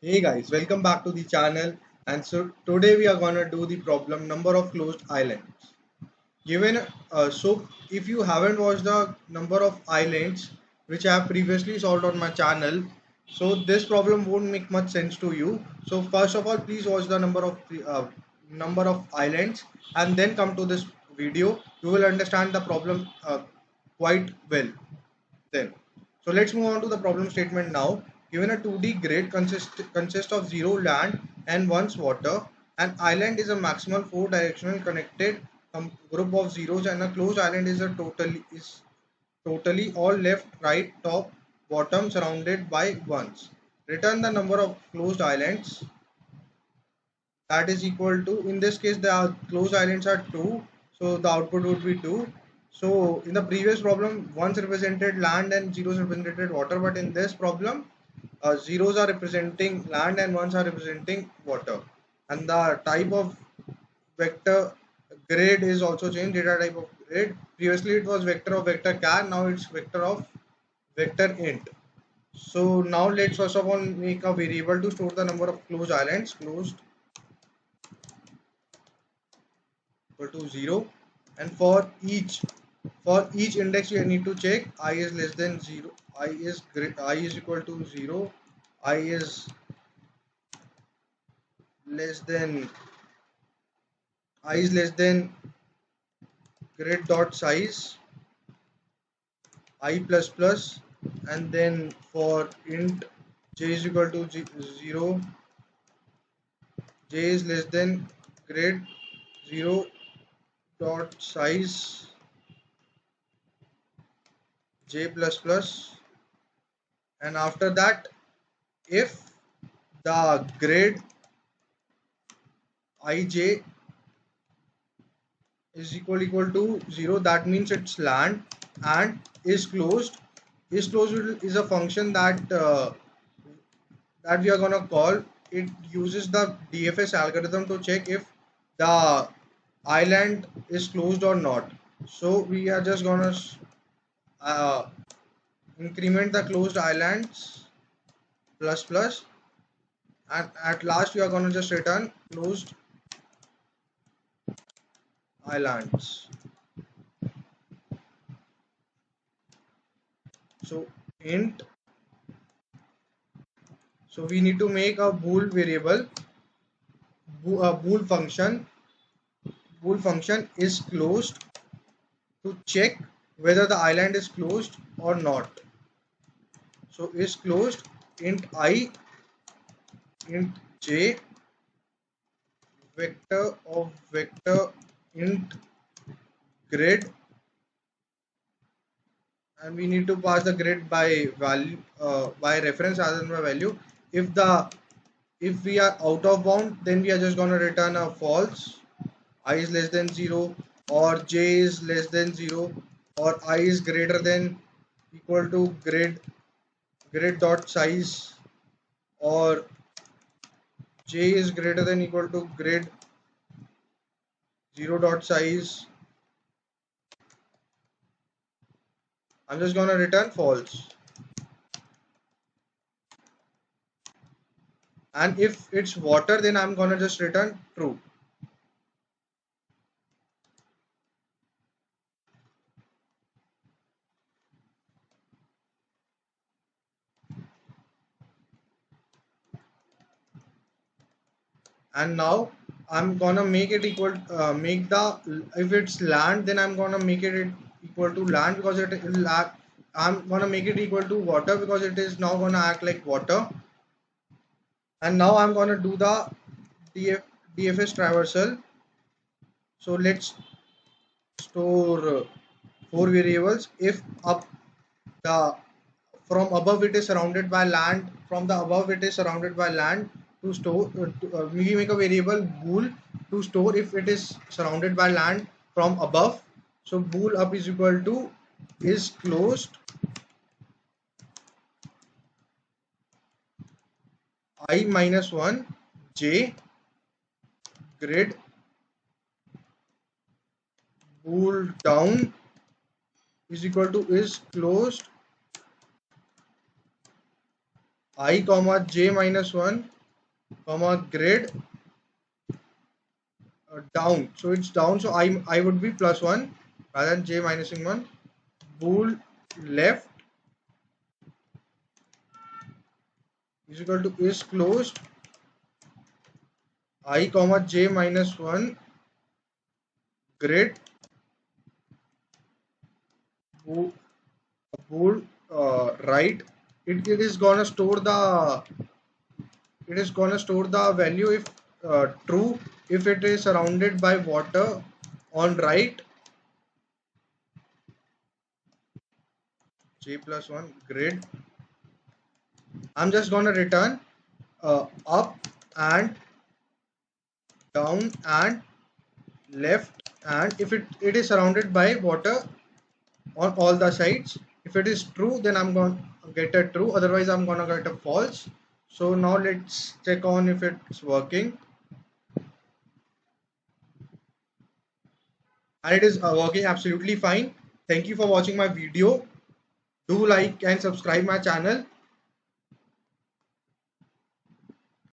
Hey guys, welcome back to the channel. And so today we are gonna do the problem number of closed islands. Given if you haven't watched the number of islands which I have previously solved on my channel, so this problem won't make much sense to you. So first of all, please watch the number of islands and then come to this video. You will understand the problem quite well then. So let's move on to the problem statement now. Given a 2D grid consists of zero land and one's water, an island is a maximal four directional connected group of zeros, and a closed island is totally all left, right, top, bottom surrounded by ones. Return the number of closed islands that is equal to, in this case the closed islands are 2, so the output would be 2. So in the previous problem ones represented land and zeros represented water, but in this problem zeros are representing land and ones are representing water, and the type of vector grid is also changed. Data type of grid, previously it was vector of vector char, now it's vector of vector int. So now let's first of all make a variable to store the number of closed islands. Closed equal to 0, and for each index you need to check I is less than 0, I is equal to 0, I is less than I is less than grid dot size I plus plus, and then for int j is equal to 0, j is less than grid 0 dot size j plus plus, and after that if the grid ij is equal to 0, that means it's land, and is closed is a function that we are gonna call. It uses the DFS algorithm to check if the island is closed or not. So we are just gonna uh, increment the closed islands plus plus, and at last we are gonna just return closed islands. So int, so we need to make a bool variable, a bool function is closed to check whether the island is closed or not. So is closed int I, int j, vector of vector int grid, and we need to pass the grid by value, by reference rather than by value. If we are out of bound, then we are just going to return a false, I is less than 0, or j is less than 0, or I is greater than equal to grid dot size, or j is greater than equal to grid 0 dot size. I'm just going to return false, and if it's water, then I'm going to just return true. And now I'm gonna make it equal, make the, if it's land, then I'm gonna make it equal to land, because I'm gonna make it equal to water because it is now gonna act like water. And now I'm gonna do the DFS traversal. So let's store four variables. If up the from above it is surrounded by land, from the above it is surrounded by land, to store we make a variable bool to store if it is surrounded by land from above. So bool up is equal to is closed I minus 1 j grid bool down is equal to is closed I comma j minus 1 comma grid down. So it's down. So I would be plus 1 rather than j minusing 1. Bool left is equal to is closed I comma j minus 1 grid bool, right. It is gonna store the value if true if it is surrounded by water on right j plus 1 grid. I'm just gonna return up and down and left, and if it is surrounded by water on all the sides. If it is true, then I'm going to get a true, otherwise I'm going to get a false. So now let's check on if it's working, and it is working absolutely fine. Thank you for watching my video. Do like and subscribe my channel.